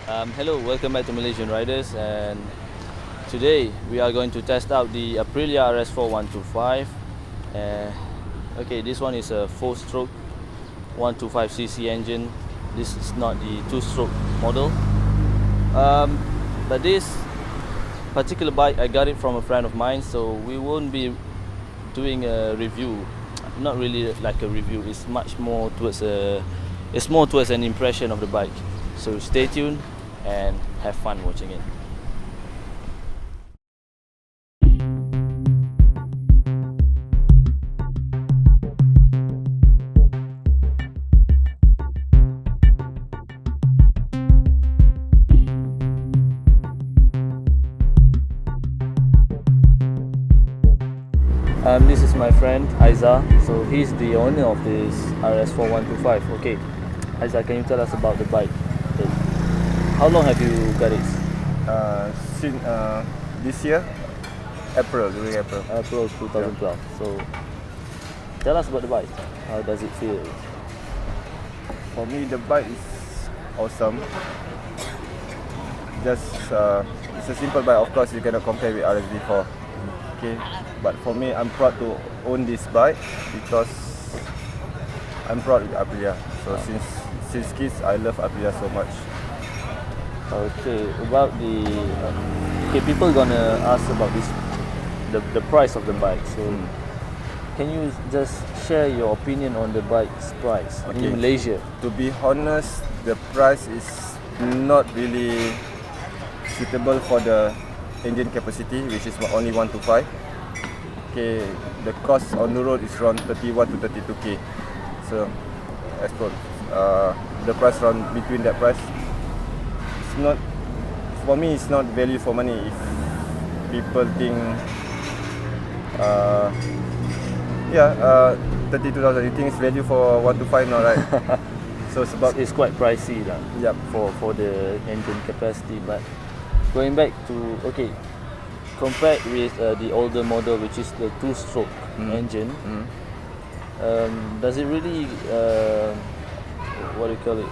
Hello, welcome back to Malaysian Riders, and today we are going to test out the Aprilia RS4 125. Okay, this one is a 4-stroke 125cc engine. This is not the 2-stroke model. But this particular bike, I got it from a friend of mine, so we won't be doing a review. Not really like a review. It's much more towards it's more towards an impression of the bike. So stay tuned and have fun watching it. This is my friend Aiza, so he's the owner of this RS4 125. Okay, Aiza, can you tell us about the bike? Okay. How long have you got it? Since this year, during April. April 2012. Yeah. So tell us about the bike. How does it feel? For me, the bike is awesome. It's a simple bike. Of course, you cannot compare with RS4. Okay, but for me, I'm proud to own this bike because I'm proud with Aprilia. So since kids, I love Aprilia so much. Okay, about the people gonna ask about this, the price of the bike. So can you just share your opinion on the bike's price in Malaysia? To be honest, the price is not really suitable for the engine capacity, which is only 125. Okay, the cost on the road is around 31 to 32k. So as per the price around between that price, it's not, for me, it's not value for money. If people think 32,000, you think it's value for 125, no, right? So it's quite pricey lah. Yep. For the engine capacity. But going back to, okay, compared with the older model, which is the 2-stroke engine, does it really what do you call it,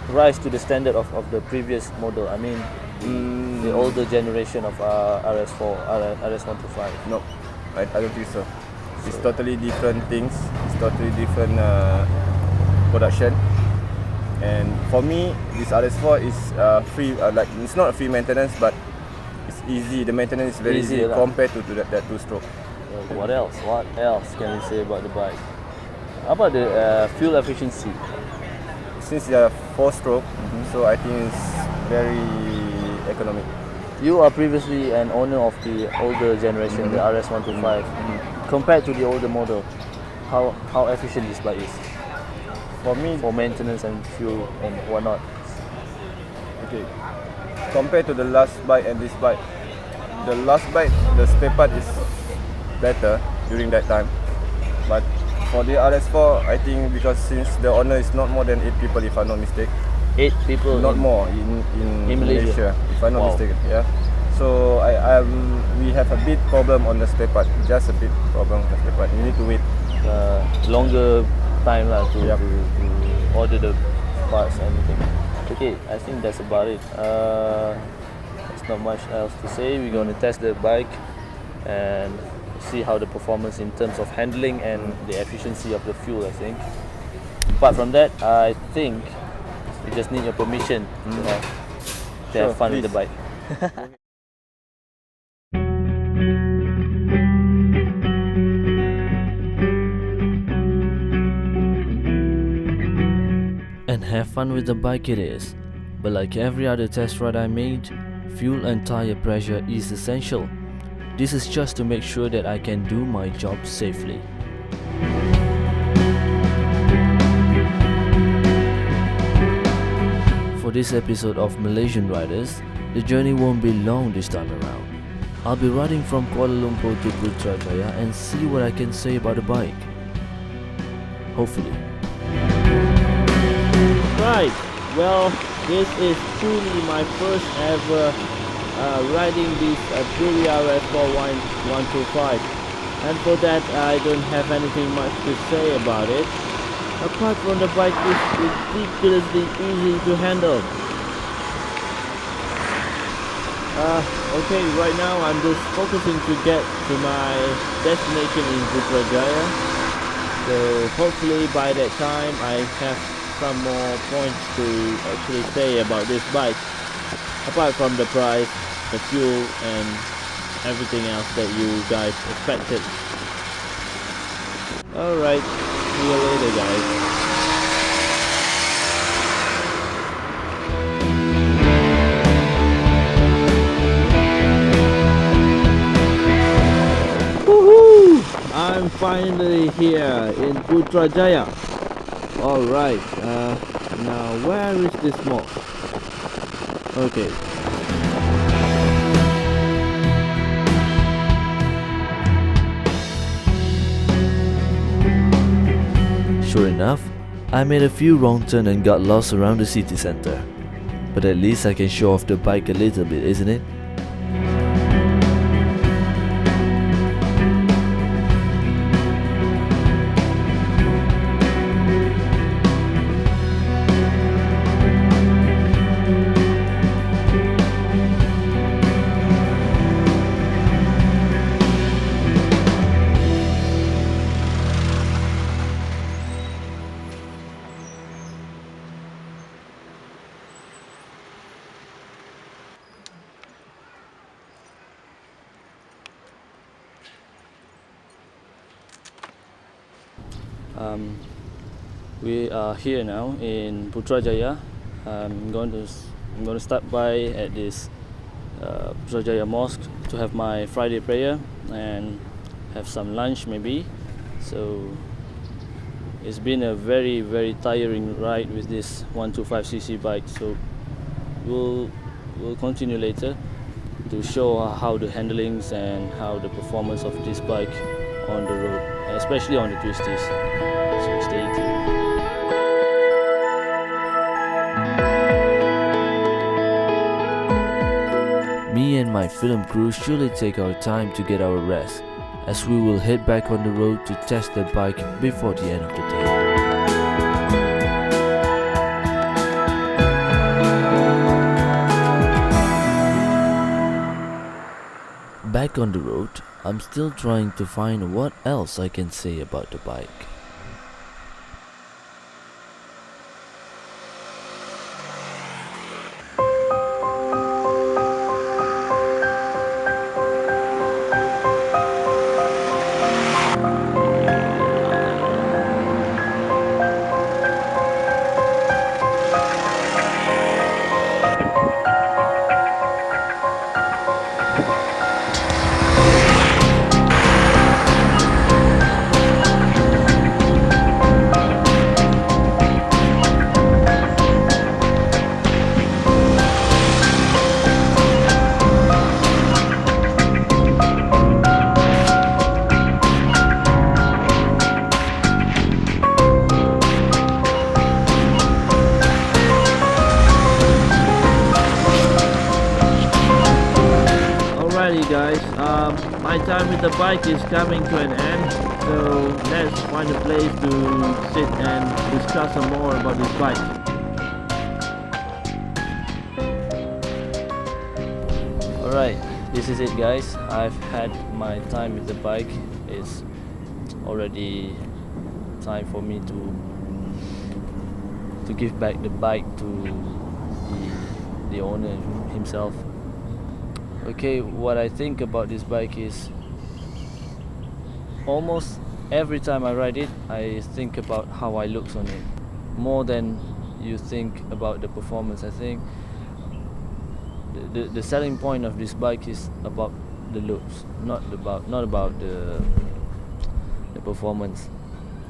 rise to the standard of the previous model? I mean, the older generation of RS4, RS125. No, I don't think so. It's totally different things. It's totally different production. And for me, this RS4 is free. Like, it's not a free maintenance, but it's easy. The maintenance is very easy compared to that 2-stroke. What else? What else can you say about the bike? How about the fuel efficiency? Since they are 4-stroke, so I think it's very economic. You are previously an owner of the older generation, the RS125. Compared to the older model, how efficient this bike is? For me, for maintenance and fuel and whatnot. Okay, compared to the last bike and this bike, the last bike, the spare part is better during that time. But for the RS4, I think because since the owner is not more than 8 people, if I'm not mistaken. 8 people? Not more in Malaysia, if I'm not mistaken. Yeah. So we have a bit problem on the spare part. Just a bit problem on the spare part. You need to wait longer time to order the parts and everything. Okay, I think that's about it. There's not much else to say. We're going to test the bike and see how the performance in terms of handling and the efficiency of the fuel, I think. Apart from that, I think we just need your permission to have fun with the bike. And have fun with the bike it is. But like every other test ride I made, fuel and tire pressure is essential. This is just to make sure that I can do my job safely. For this episode of Malaysian Riders, the journey won't be long this time around. I'll be riding from Kuala Lumpur to Putrajaya and see what I can say about the bike. Hopefully. Right, well, this is truly my first ever riding this Aprilia RS4 125, and for that I don't have anything much to say about it. apart from the bike is ridiculously easy to handle. Okay, right now I'm just focusing to get to my destination in Putrajaya. So hopefully by that time I have some more points to actually say about this bike, apart from the price, the fuel and everything else that you guys expected. Alright, see you later guys. Woohoo! I'm finally here in Putrajaya. Alright, now where is this mosque? Okay. Sure enough, I made a few wrong turns and got lost around the city center. But at least I can show off the bike a little bit, isn't it? We are here now in Putrajaya. I'm going to stop by at this Putrajaya mosque to have my Friday prayer and have some lunch maybe. So it's been a very tiring ride with this 125cc bike. So we'll continue later to show how the handlings and how the performance of this bike on the road, especially on the twisties. So stay tuned. Me and my film crew surely take our time to get our rest, as we will head back on the road to test the bike before the end of the day. Back on the road, I'm still trying to find what else I can say about the bike. Guys, my time with the bike is coming to an end, so let's find a place to sit and discuss some more about this bike. Alright, this is it guys. I've had my time with the bike. It's already time for me to give back the bike to the owner himself. Okay, what I think about this bike is almost every time I ride it, I think about how I look on it. More than you think about the performance. I think the selling point of this bike is about the looks, not about the performance.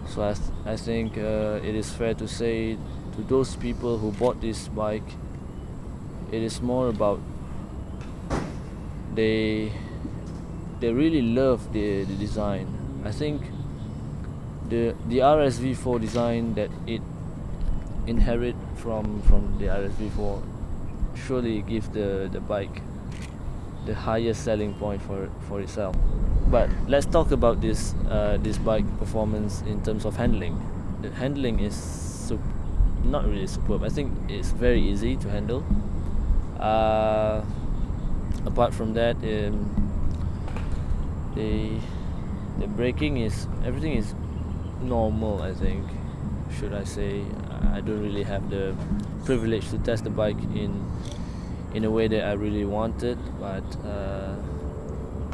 So I think it is fair to say to those people who bought this bike, it is more about they really love the design. I think the RS4 design that it inherit from the RS4 surely gives the bike the highest selling point for itself. But let's talk about this bike performance in terms of handling. the handling is not really superb. I think it's very easy to handle. Apart from that, the braking is, everything is normal, I think, should I say. I don't really have the privilege to test the bike in a way that I really wanted, but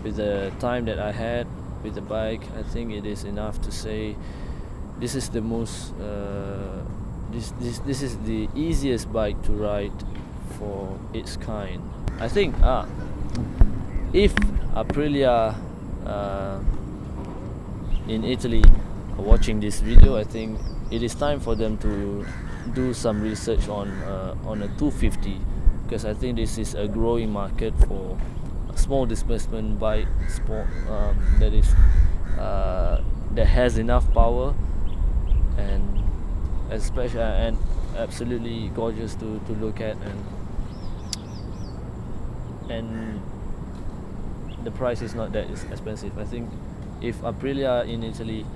with the time that I had with the bike, I think it is enough to say this is the most this is the easiest bike to ride for its kind. I think if Aprilia in Italy are watching this video, I think it is time for them to do some research on a 250, because I think this is a growing market for a small displacement bike, that has enough power and especially and absolutely gorgeous to look at, and the price is not that expensive. I think if Aprilia in Italy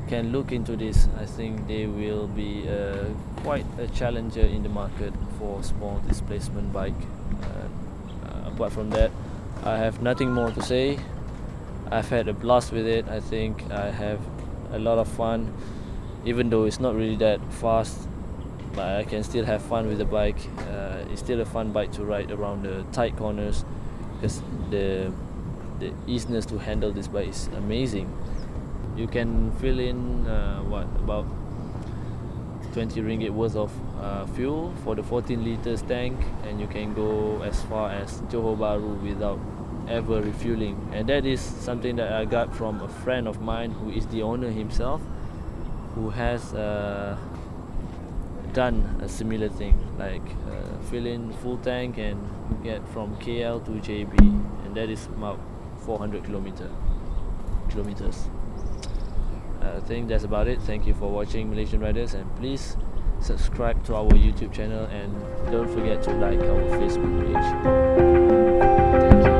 can look into this, I think they will be quite a challenger in the market for small displacement bike. Apart from that, I have nothing more to say. I've had a blast with it. I think I have a lot of fun, even though it's not really that fast, but I can still have fun with the bike. It's still a fun bike to ride around the tight corners, because the easiness to handle this bike is amazing. You can fill in about 20 ringgit worth of fuel for the 14 liters tank, and you can go as far as Johor Bahru without ever refueling. And that is something that I got from a friend of mine who is the owner himself, who has done a similar thing, like fill in full tank and get from KL to JB, and that is about 400 kilometers. I think that's about it. Thank you for watching Malaysian Riders, and please subscribe to our YouTube channel, and don't forget to like our Facebook page. Thank you.